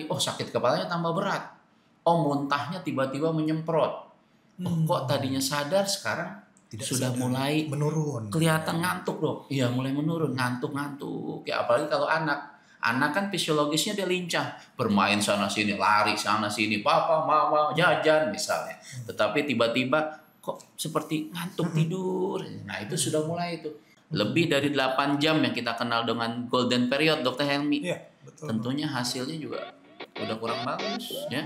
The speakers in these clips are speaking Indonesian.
oh sakit kepalanya tambah berat. Oh muntahnya tiba-tiba menyemprot. Oh kok tadinya sadar sekarang Tidak sudah sadar, mulai menurun. kelihatan ngantuk dok. Iya mulai menurun, ngantuk-ngantuk. Ya apalagi kalau anak. Anak kan fisiologisnya dia lincah, bermain sana sini, lari sana sini, papa, mama, jajan misalnya. Tetapi tiba-tiba kok seperti ngantuk tidur. Nah itu sudah mulai itu. Lebih dari 8 jam yang kita kenal dengan golden period, Dokter Helmi. Iya, betul. Tentunya hasilnya juga udah kurang bagus, ya.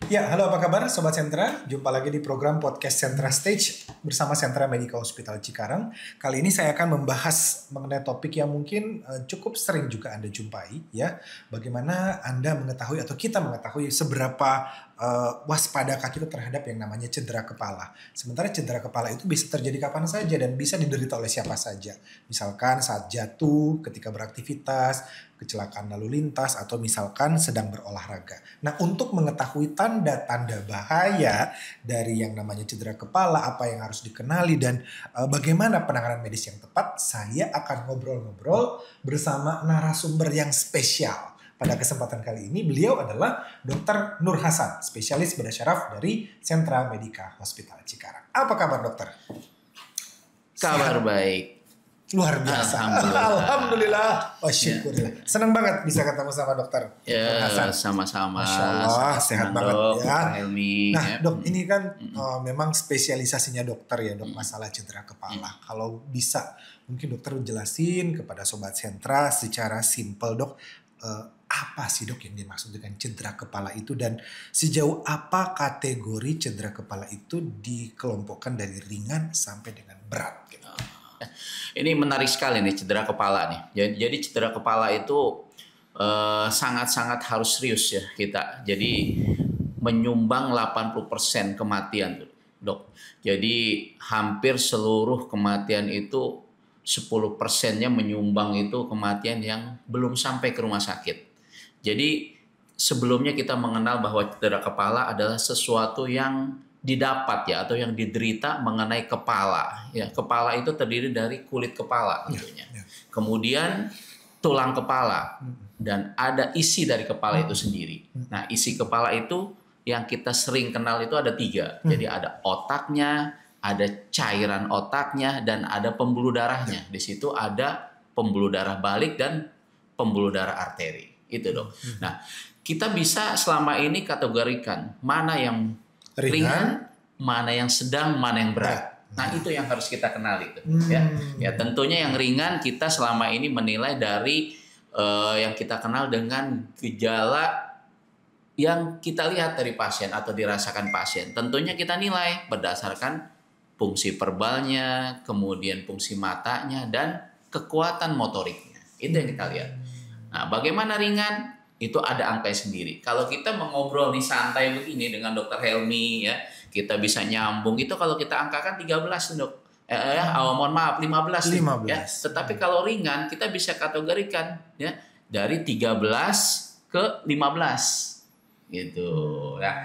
Ya, halo apa kabar Sobat Sentra? Jumpa lagi di program podcast Sentra Stage bersama Sentra Medical Hospital Cikarang. Kali ini saya akan membahas mengenai topik yang mungkin cukup sering juga Anda jumpai, ya. Bagaimana Anda mengetahui atau kita mengetahui seberapa waspadakah kita terhadap yang namanya cedera kepala. Sementara cedera kepala itu bisa terjadi kapan saja dan bisa diderita oleh siapa saja. Misalkan saat jatuh, ketika beraktivitas, kecelakaan lalu lintas, atau misalkan sedang berolahraga. Nah, untuk mengetahui tanda-tanda bahaya dari yang namanya cedera kepala, apa yang harus dikenali, dan bagaimana penanganan medis yang tepat, saya akan ngobrol-ngobrol bersama narasumber yang spesial. Pada kesempatan kali ini, beliau adalah Dr. Nur Hasan, spesialis bedah syaraf dari Sentra Medica Hospital Cikarang. Apa kabar, dokter? Kabar baik. Luar biasa. Alhamdulillah. Oh, syukurlah. Senang banget bisa ketemu sama dokter Hasan. Sama-sama. Masya Allah, sehat banget dok, ya. Helmi, nah, ya. dok, ini kan memang spesialisasinya dokter ya, dok, masalah cedera kepala. Kalau bisa, mungkin dokter jelasin kepada Sobat Sentra secara simpel, dok, apa sih dok yang dimaksud dengan cedera kepala itu, dan sejauh apa kategori cedera kepala itu dikelompokkan dari ringan sampai dengan berat gitu. Ini menarik sekali nih cedera kepala nih. Jadi cedera kepala itu sangat-sangat harus serius ya kita. Jadi menyumbang 80% kematian tuh, dok. Jadi hampir seluruh kematian itu 10%-nya menyumbang itu kematian yang belum sampai ke rumah sakit. Jadi sebelumnya kita mengenal bahwa cedera kepala adalah sesuatu yang didapat ya atau yang diderita mengenai kepala. Ya, kepala itu terdiri dari kulit kepala tentunya. Kemudian tulang kepala dan ada isi dari kepala itu sendiri. Nah, isi kepala itu yang kita sering kenal itu ada 3. Jadi ada otaknya, ada cairan otaknya, dan ada pembuluh darahnya. Di situ ada pembuluh darah balik dan pembuluh darah arteri. Itu dok. Nah, kita bisa selama ini kategorikan mana yang ringan, mana yang sedang, mana yang berat. Nah, itu yang harus kita kenali. Ya, tentunya yang ringan kita selama ini menilai dari yang kita kenal dengan gejala yang kita lihat dari pasien atau dirasakan pasien. Tentunya kita nilai berdasarkan fungsi verbalnya, kemudian fungsi matanya, dan kekuatan motoriknya. Itu yang kita lihat. Nah, bagaimana ringan? Itu ada angkanya sendiri. Kalau kita mengobrol nih santai begini dengan Dokter Helmi ya, kita bisa nyambung. Itu kalau kita angkakan 13 dok. Mohon maaf 15. Ya. Tetapi kalau ringan kita bisa kategorikan ya dari 13 ke 15 gitu. Nah,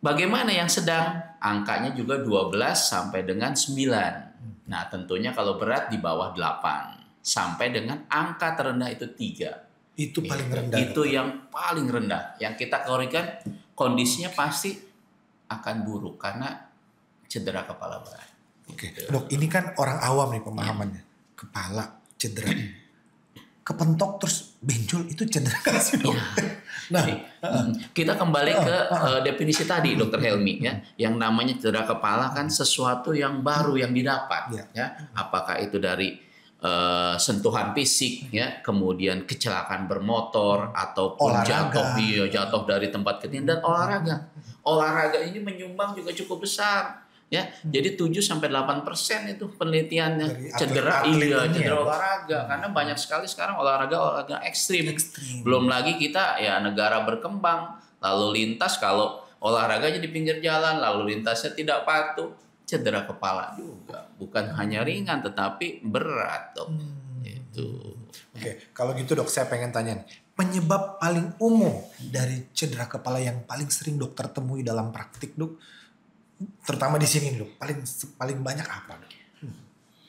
bagaimana yang sedang? Angkanya juga 12 sampai dengan 9. Nah, tentunya kalau berat di bawah 8 sampai dengan angka terendah itu 3. Itu paling rendah. Itu yang paling rendah. Yang kita kategorikan kondisinya pasti akan buruk karena cedera kepala berat. Oke, dok, ini kan orang awam nih pemahamannya. Kepala cedera, kepentok terus benjol itu cedera nggak sih dok? Nah, kita kembali ke definisi tadi Dokter Helmi ya. Yang namanya cedera kepala kan sesuatu yang baru yang didapat ya. Apakah itu dari sentuhan fisik ya, kemudian kecelakaan bermotor ataupun jatuh dari tempat ketinggian, dan olahraga ini menyumbang juga cukup besar ya. Jadi 7-8% itu penelitiannya dari cedera olahraga, karena banyak sekali sekarang olahraga ekstrim. Belum lagi kita ya negara berkembang, lalu lintas kalau olahraganya di pinggir jalan, lalu lintasnya tidak patuh, cedera kepala juga, bukan hanya ringan tetapi berat dok. Itu. Oke, kalau gitu dok, saya pengen tanya nih, penyebab paling umum dari cedera kepala yang paling sering dokter temui dalam praktik dok, terutama di sini dok, paling banyak apa dok?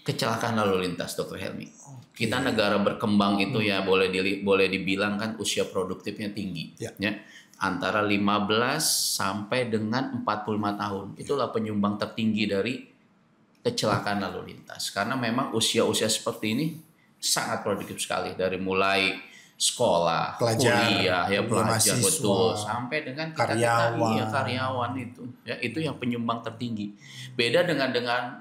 Kecelakaan lalu lintas, Dokter Helmi. Oke. Kita negara berkembang itu ya boleh dibilang kan usia produktifnya tinggi. Ya. Ya. Antara 15 sampai dengan 45 tahun. Itulah penyumbang tertinggi dari kecelakaan lalu lintas. Karena memang usia-usia seperti ini sangat produktif sekali. Dari mulai sekolah, Pelajar, kuliah, ya pelajar, mahasiswa, betul. Sampai dengan karyawan itu. Ya, itu yang penyumbang tertinggi. Beda dengan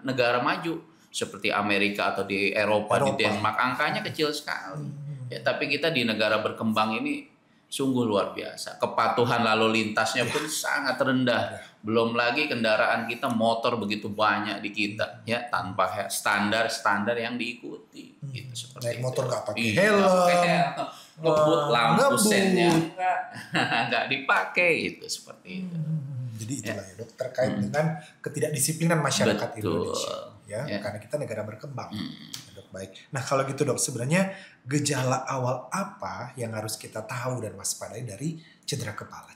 negara maju seperti Amerika atau di Eropa, di Denmark, angkanya kecil sekali. Ya, tapi kita di negara berkembang ini sungguh luar biasa. Kepatuhan lalu lintasnya pun sangat rendah. Belum lagi kendaraan kita, motor begitu banyak di kita, ya tanpa standar yang diikuti. Gitu, seperti Naik motor nggak pakai Iya, helm, ngebut lampu sennya ngebut. nggak dipakai, itu seperti itu. Jadi itulah ya Dok, terkait dengan ketidakdisiplinan masyarakat Betul. Indonesia ya, Ya. karena kita negara berkembang. Dok, baik. Nah, kalau gitu Dok, sebenarnya gejala awal apa yang harus kita tahu dan waspadai dari cedera kepala?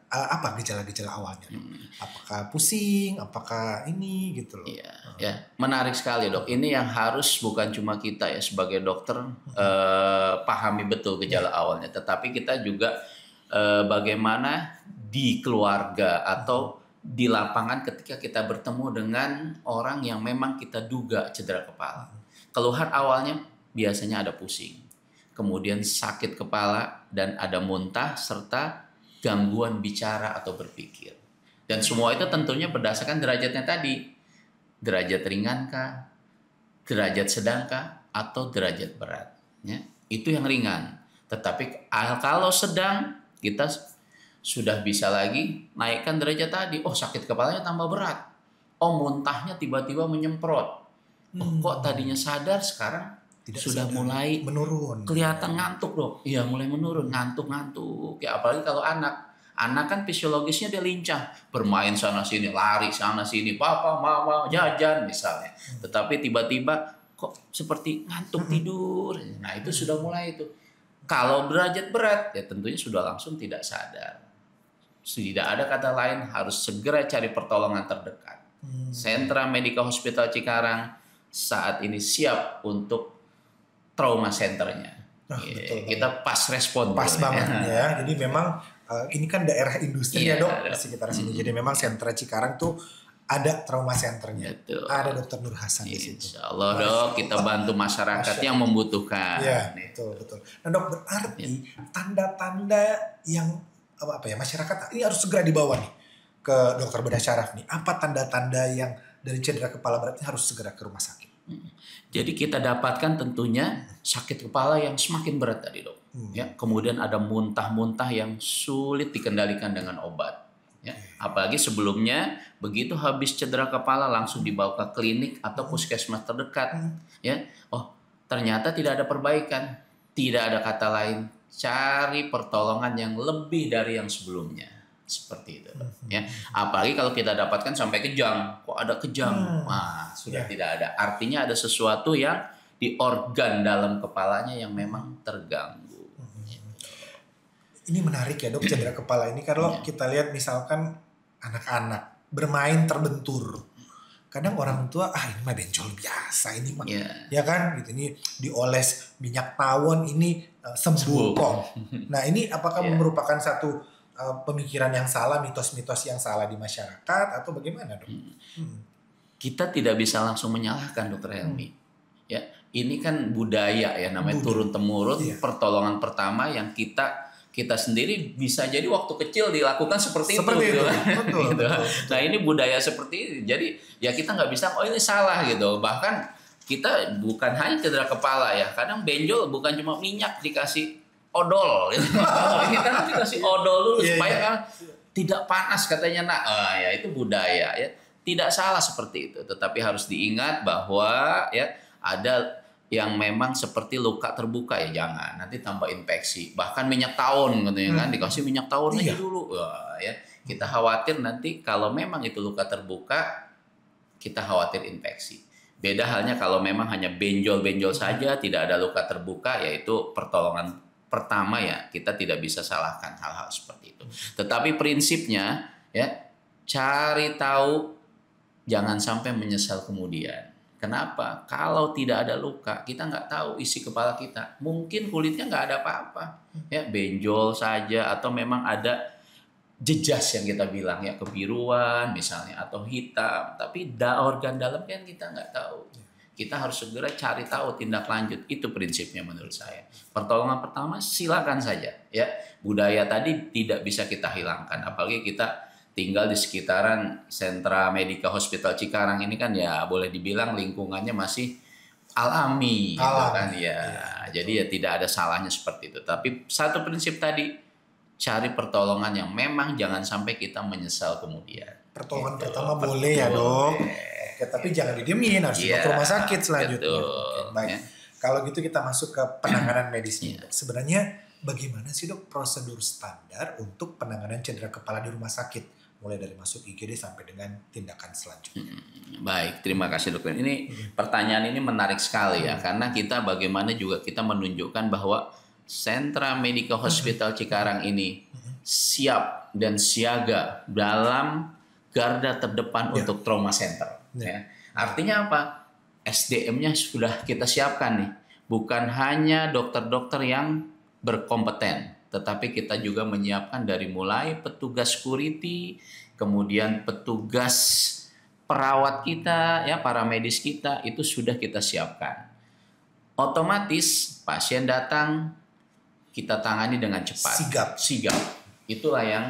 Apa gejala-gejala awalnya, Dok? Apakah pusing, apakah ini gitu loh. Iya, ya, menarik sekali, Dok. Ini yang harus bukan cuma kita ya sebagai dokter pahami betul gejala awalnya, tetapi kita juga bagaimana di keluarga atau di lapangan ketika kita bertemu dengan orang yang memang kita duga cedera kepala. Keluhan awalnya biasanya ada pusing, kemudian sakit kepala dan ada muntah serta gangguan bicara atau berpikir. Dan semua itu tentunya berdasarkan derajatnya tadi. Derajat ringan kah, derajat sedang kah, atau derajat berat. Ya, itu yang ringan. Tetapi kalau sedang, kita sudah bisa lagi naikkan derajat tadi. Oh, sakit kepalanya tambah berat. Oh, muntahnya tiba-tiba menyemprot. Oh, kok tadinya sadar, sekarang sudah mulai menurun. Kelihatan ngantuk, Dok. Iya, mulai menurun, ngantuk-ngantuk. Ya, apalagi kalau anak. Anak kan fisiologisnya dia lincah, bermain sana sini, lari sana sini, papa, mama, jajan misalnya. Tetapi tiba-tiba kok seperti ngantuk tidur. Nah, itu sudah mulai itu. Kalau derajat berat, ya tentunya sudah langsung tidak sadar. Tidak ada kata lain, harus segera cari pertolongan terdekat. Sentra Medical Hospital Cikarang saat ini siap untuk trauma centernya. Betul, kita pas respon. Pas banget ya. Jadi memang ini kan daerah industri ya Dok, di sekitar sini. Jadi memang sentra Cikarang tuh ada trauma centernya. Betul. Ada Dokter Nur Hasan di situ. Insya Allah Dok, kita bantu masyarakat yang membutuhkan. Ya, betul. Nah Dok, berarti tanda-tanda yang apa ya, masyarakat ini harus segera dibawa nih ke dokter bedah syaraf nih. Apa tanda-tanda yang dari cedera kepala berat ini harus segera ke rumah sakit? Jadi kita dapatkan tentunya sakit kepala yang semakin berat tadi, Dok. Ya, kemudian ada muntah-muntah yang sulit dikendalikan dengan obat. Ya, apalagi sebelumnya begitu habis cedera kepala langsung dibawa ke klinik atau puskesmas terdekat. Ya, oh ternyata tidak ada perbaikan, tidak ada kata lain, cari pertolongan yang lebih dari yang sebelumnya. Seperti itu, ya. Apalagi kalau kita dapatkan sampai kejang, kok ada kejang, wah sudah tidak ada. Artinya ada sesuatu yang di organ dalam kepalanya yang memang terganggu. Ini menarik ya Dok, cedera kepala ini kalau kita lihat misalkan anak-anak bermain terbentur. Kadang orang tua, ini mah bencol biasa, ini mah ya kan gitu, ini dioles minyak tawon, ini sembuh kok. Nah ini apakah merupakan satu pemikiran yang salah, mitos-mitos yang salah di masyarakat atau bagaimana Dok? Kita tidak bisa langsung menyalahkan Dokter Helmi. Ya, ini kan budaya ya, namanya turun temurun. Pertolongan pertama yang kita sendiri bisa jadi waktu kecil dilakukan seperti itu. Betul. Nah ini budaya seperti ini. Jadi ya kita nggak bisa, oh ini salah gitu. Bahkan kita bukan hanya cedera kepala ya. Kadang benjol bukan cuma minyak dikasih odol. Gitu. Kita dikasih odol dulu supaya tidak panas katanya. Nah ya itu budaya ya. Tidak salah seperti itu. Tetapi harus diingat bahwa ya ada yang memang seperti luka terbuka ya jangan, nanti tambah infeksi. Bahkan minyak tawon gitu kan, dikasih minyak tawon aja dulu. Ya, kita khawatir nanti kalau memang itu luka terbuka, kita khawatir infeksi. Beda halnya kalau memang hanya benjol-benjol saja, tidak ada luka terbuka, yaitu pertolongan pertama ya kita tidak bisa salahkan hal-hal seperti itu. Tetapi prinsipnya ya cari tahu, jangan sampai menyesal kemudian. Kenapa? Kalau tidak ada luka, kita nggak tahu isi kepala kita. Mungkin kulitnya nggak ada apa-apa, ya benjol saja, atau memang ada jejas yang kita bilang ya, kebiruan misalnya atau hitam. Tapi organ dalam kan kita nggak tahu. Kita harus segera cari tahu tindak lanjut. Itu prinsipnya menurut saya. Pertolongan pertama silakan saja, ya. Budaya tadi tidak bisa kita hilangkan, apalagi kita tinggal di sekitaran Sentra Medica Hospital Cikarang ini kan ya boleh dibilang lingkungannya masih alami, gitu kan ya. Jadi ya tidak ada salahnya seperti itu. Tapi satu prinsip tadi, cari pertolongan yang memang jangan sampai kita menyesal kemudian. Pertolongan Gitu. pertama boleh ya dok. Oke, tapi jangan didiemin, harus dibawa ke rumah sakit selanjutnya. Oke, baik. Ya. Kalau gitu kita masuk ke penanganan medisnya. Dok. Sebenarnya bagaimana sih dok prosedur standar untuk penanganan cedera kepala di rumah sakit? Mulai dari masuk IGD sampai dengan tindakan selanjutnya. Baik, terima kasih dokter. Ini pertanyaan ini menarik sekali ya, karena kita bagaimana juga kita menunjukkan bahwa Sentra Medica Hospital Cikarang ini siap dan siaga dalam garda terdepan untuk trauma center. Ya. Artinya apa? SDM-nya sudah kita siapkan nih. Bukan hanya dokter-dokter yang berkompeten, tetapi kita juga menyiapkan dari mulai petugas security, kemudian petugas perawat kita, ya para medis kita itu sudah kita siapkan. Otomatis pasien datang kita tangani dengan cepat. Sigap. Itulah yang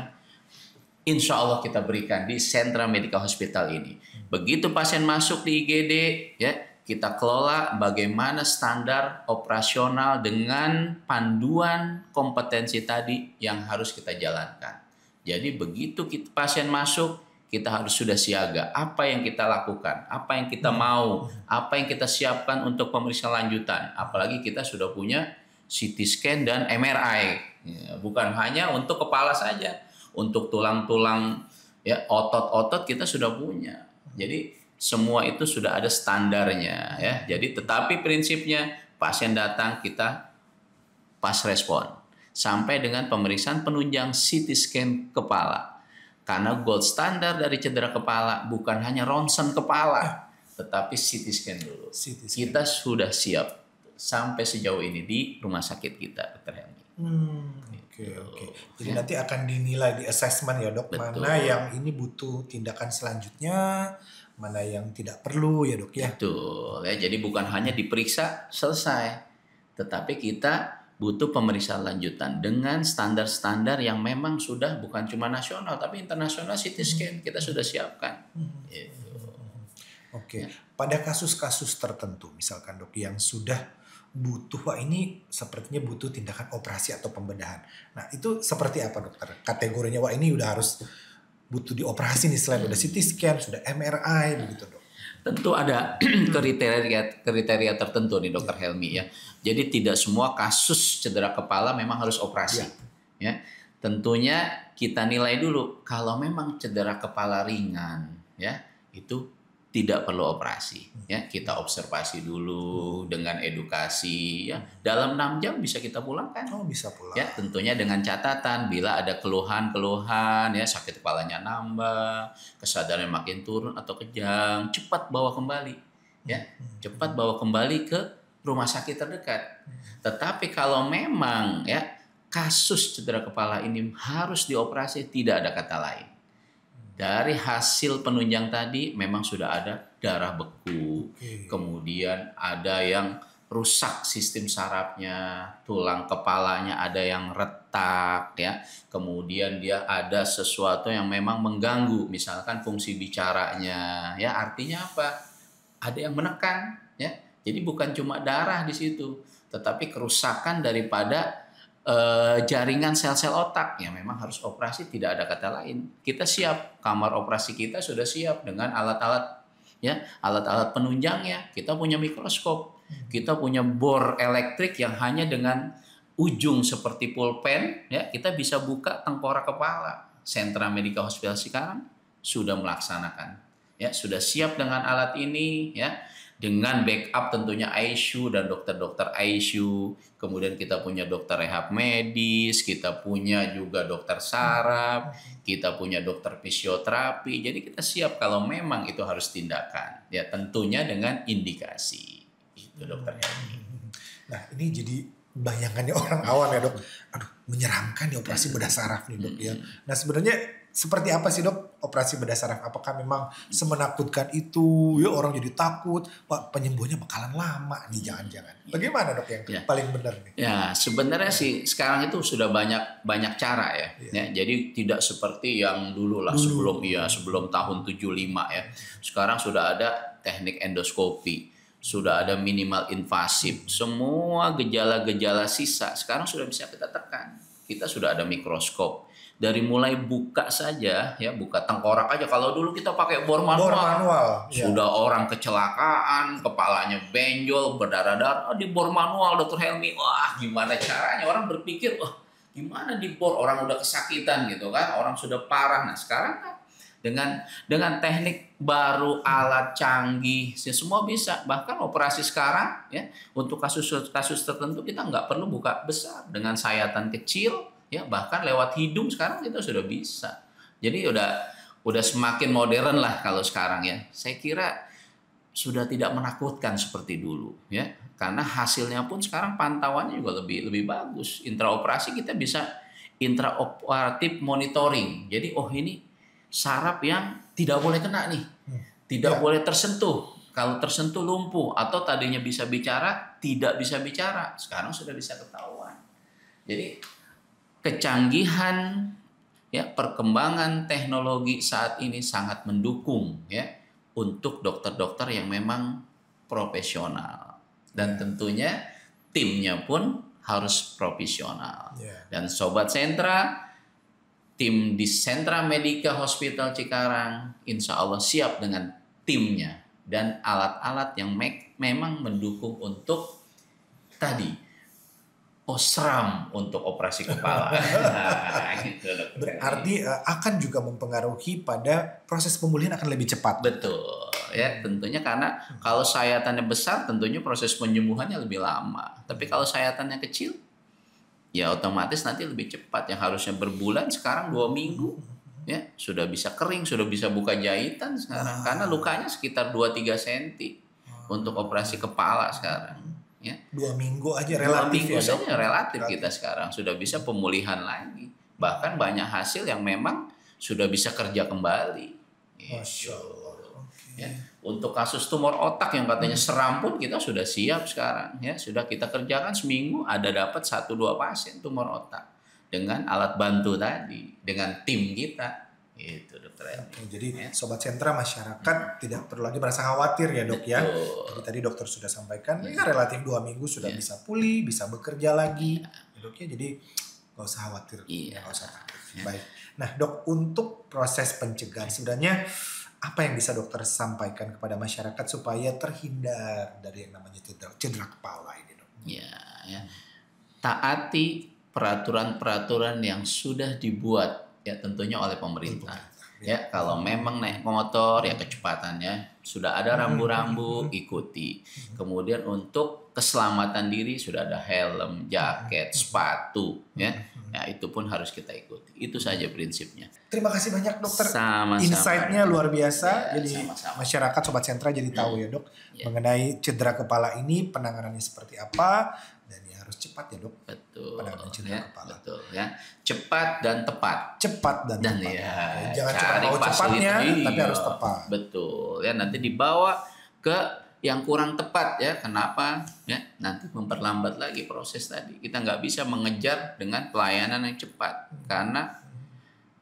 insya Allah kita berikan di Sentra Medica Hospital ini. Begitu pasien masuk di IGD, ya kita kelola bagaimana standar operasional dengan panduan kompetensi tadi yang harus kita jalankan. Jadi begitu pasien masuk, kita harus sudah siaga. Apa yang kita lakukan, apa yang kita mau, apa yang kita siapkan untuk pemeriksaan lanjutan. Apalagi kita sudah punya CT scan dan MRI. Ya, bukan hanya untuk kepala saja, untuk tulang-tulang, ya otot-otot kita sudah punya. Jadi semua itu sudah ada standarnya, ya. Jadi tetapi prinsipnya pasien datang kita pas respon sampai dengan pemeriksaan penunjang CT scan kepala. Karena gold standar dari cedera kepala bukan hanya ronsen kepala, tetapi CT scan dulu. Kita sudah siap sampai sejauh ini di rumah sakit kita, Dr. Helmi. Oke. Jadi nanti akan dinilai di assessment ya dok. Betul. Mana yang ini butuh tindakan selanjutnya, mana yang tidak perlu ya dok ya. Betul ya. Jadi bukan hanya diperiksa selesai, tetapi kita butuh pemeriksaan lanjutan dengan standar-standar yang memang sudah bukan cuma nasional tapi internasional. CT scan kita sudah siapkan. Oke. Pada kasus-kasus tertentu misalkan dok yang sudah butuh, wah ini sepertinya butuh tindakan operasi atau pembedahan. Nah itu seperti apa dokter? Kategorinya wah ini udah harus butuh dioperasi nih, selain udah CT scan, sudah MRI begitu dok. Tentu ada kriteria tertentu nih dokter Helmi ya. Jadi tidak semua kasus cedera kepala memang harus operasi. Ya. Tentunya kita nilai dulu kalau memang cedera kepala ringan ya itu tidak perlu operasi ya, kita observasi dulu dengan edukasi ya, dalam 6 jam bisa kita pulangkan. Bisa pulang ya, tentunya dengan catatan bila ada keluhan ya, sakit kepalanya nambah, kesadaran makin turun atau kejang, cepat bawa kembali ya, cepat bawa kembali ke rumah sakit terdekat. Tetapi kalau memang ya kasus cedera kepala ini harus dioperasi, tidak ada kata lain. Dari hasil penunjang tadi memang sudah ada darah beku, kemudian ada yang rusak sistem sarafnya, tulang kepalanya ada yang retak ya, kemudian dia ada sesuatu yang memang mengganggu, misalkan fungsi bicaranya ya, artinya apa? Ada yang menekan ya. Jadi bukan cuma darah di situ, tetapi kerusakan daripada jaringan sel-sel otak yang memang harus operasi, tidak ada kata lain. Kita siap, kamar operasi kita sudah siap dengan alat-alat ya, alat-alat penunjangnya. Kita punya mikroskop, kita punya bor elektrik yang hanya dengan ujung seperti pulpen ya, kita bisa buka tengkorak kepala. Sentra Medica Hospital Cikarang sudah melaksanakan ya, sudah siap dengan alat ini ya. dengan backup tentunya ICU dan dokter-dokter ICU. Kemudian kita punya dokter rehab medis, kita punya juga dokter saraf, kita punya dokter fisioterapi. Jadi kita siap kalau memang itu harus tindakan. Ya tentunya dengan indikasi. Itu dokter Helmi. Nah ini jadi bayangannya orang awam ya dok. Aduh menyeramkan ya operasi bedah saraf nih dok ya. Nah sebenarnya seperti apa sih dok operasi bedah saraf? Apakah memang semenakutkan itu? Ya orang jadi takut. Wah penyembuhannya bakalan lama nih jangan-jangan. Bagaimana dok yang paling benar nih? Ya sebenarnya sih sekarang itu sudah banyak cara ya. Ya. Jadi tidak seperti yang dulu lah sebelum tahun 75 ya. Sekarang sudah ada teknik endoskopi. Sudah ada minimal invasif, semua gejala-gejala sisa sekarang sudah bisa kita tekan. Kita sudah ada mikroskop. Dari mulai buka saja, ya buka tengkorak aja. Kalau dulu kita pakai bor manual, sudah orang kecelakaan, kepalanya benjol, berdarah-darah, di bor manual dokter Helmi. Wah, gimana caranya? Orang berpikir, wah gimana di bor? Orang udah kesakitan gitu kan, orang sudah parah. Nah sekarang kan dengan teknik baru, alat canggih, semua bisa. Bahkan operasi sekarang ya untuk kasus tertentu kita nggak perlu buka besar, dengan sayatan kecil ya, bahkan lewat hidung sekarang kita sudah bisa. Jadi udah semakin modern lah kalau sekarang ya. Saya kira sudah tidak menakutkan seperti dulu ya, karena hasilnya pun sekarang pantauannya juga lebih bagus. Intraoperasi kita bisa intraoperatif monitoring. Jadi ini saraf yang tidak boleh kena nih, tidak boleh tersentuh. Kalau tersentuh lumpuh, atau tadinya bisa bicara tidak bisa bicara, sekarang sudah bisa ketahuan. Jadi kecanggihan ya, perkembangan teknologi saat ini sangat mendukung ya untuk dokter-dokter yang memang profesional, dan tentunya timnya pun harus profesional. Dan Sobat Sentra, tim di Sentra Medica Hospital Cikarang insya Allah siap dengan timnya dan alat-alat yang memang mendukung untuk tadi osram untuk operasi kepala. Berarti akan juga mempengaruhi pada proses pemulihan akan lebih cepat. Betul ya, tentunya karena kalau sayatannya besar tentunya proses penyembuhannya lebih lama. Tapi kalau sayatannya kecil ya otomatis nanti lebih cepat. Yang harusnya berbulan sekarang 2 minggu ya sudah bisa kering, sudah bisa buka jahitan sekarang, karena lukanya sekitar 2-3 cm untuk operasi kepala sekarang ya. 2 minggu aja relatif. 2 minggu saja relatif kita sekarang sudah bisa pemulihan lagi. Bahkan banyak hasil yang memang sudah bisa kerja kembali. Masya Allah. Ya. Untuk kasus tumor otak yang katanya seram pun kita sudah siap sekarang ya, sudah kita kerjakan seminggu ada dapat 1-2 pasien tumor otak dengan alat bantu tadi, dengan tim kita itu dokter Helmi. Jadi Sobat Sentra, masyarakat tidak perlu lagi merasa khawatir ya dok. Ya. Jadi tadi dokter sudah sampaikan ya relatif 2 minggu sudah bisa pulih, bisa bekerja lagi ya, dok ya. Jadi nggak usah khawatir, nggak usah takut. Baik. Nah dok, untuk proses pencegahan sebenarnya apa yang bisa dokter sampaikan kepada masyarakat supaya terhindar dari yang namanya cedera kepala ini dok? Ya. Taati peraturan-peraturan yang sudah dibuat ya tentunya oleh pemerintah. Ya, kalau memang naik motor ya kecepatannya sudah ada rambu-rambu, ikuti. Kemudian untuk keselamatan diri sudah ada helm, jaket, sepatu ya. Ya itu pun harus kita ikuti. Itu saja prinsipnya. Terima kasih banyak dokter. Sama-sama. Insight-nya luar biasa. Ya, jadi sama-sama. Masyarakat Sobat Sentra jadi tahu ya dok mengenai cedera kepala ini penanganannya seperti apa, dan ya harus cepat ya dok. Betul. Penanganan cedera kepala. Betul ya. Cepat dan tepat. Cepat dan tepat. Ya, jangan cuma mau cepatnya, tapi harus tepat. Betul ya, nanti dibawa ke yang kurang tepat ya. Kenapa? Ya, nanti memperlambat lagi proses tadi. Kita nggak bisa mengejar dengan pelayanan yang cepat. Karena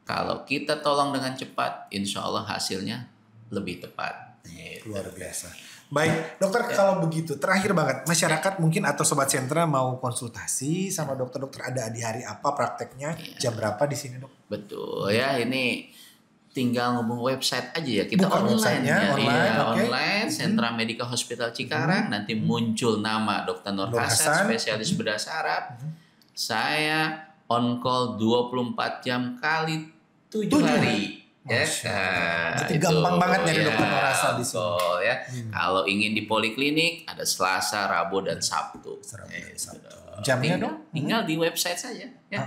kalau kita tolong dengan cepat, insya Allah hasilnya lebih tepat. Luar biasa. Baik, dokter kalau begitu, terakhir banget, masyarakat mungkin atau Sobat Sentra mau konsultasi sama dokter-dokter, ada di hari apa prakteknya, jam berapa di sini dok? Betul ya, ini tinggal ngomong website aja ya, kita buka online ya, online, Sentra Medica Hospital Cikarang, nanti muncul nama Dr. Nur Hasan, spesialis bedah saraf. Saya on call 24 jam kali 7 hari. ya. Berarti gampang banget nyari dokter Nur Hasan di sini. Betul, ya. Kalau ingin di poliklinik ada Selasa, Rabu dan Sabtu. Jamnya dong? Tinggal di website saja, ya.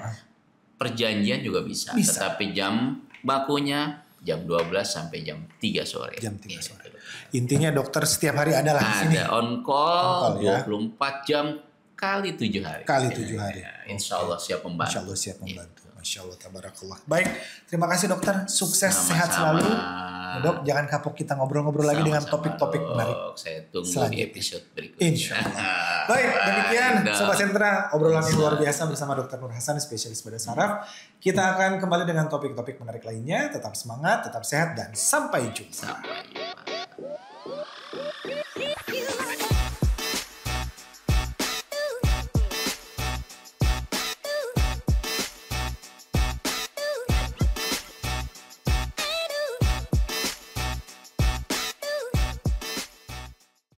Perjanjian juga bisa. Tetapi jam bakunya jam 12 sampai jam 3 sore. Jam 3 sore. Intinya dokter setiap hari ada lah di sini. Ada on call 24 jam kali 7 hari. Kali 7 hari. Insya Allah siap membantu. Insya Allah siap membantu. Masya Allah, tabarakallah. Baik, terima kasih dokter. Sukses, sehat selalu. Dok, jangan kapok, kita ngobrol-ngobrol lagi dengan topik-topik menarik. Saya tunggu di episode berikutnya. Insya Allah. Baik, demikian Sobat Sentra, obrolan yang luar biasa bersama Dr. Nur Hasan, spesialis bedah saraf. Kita akan kembali dengan topik-topik menarik lainnya. Tetap semangat, tetap sehat, dan sampai jumpa. Sampai jumpa.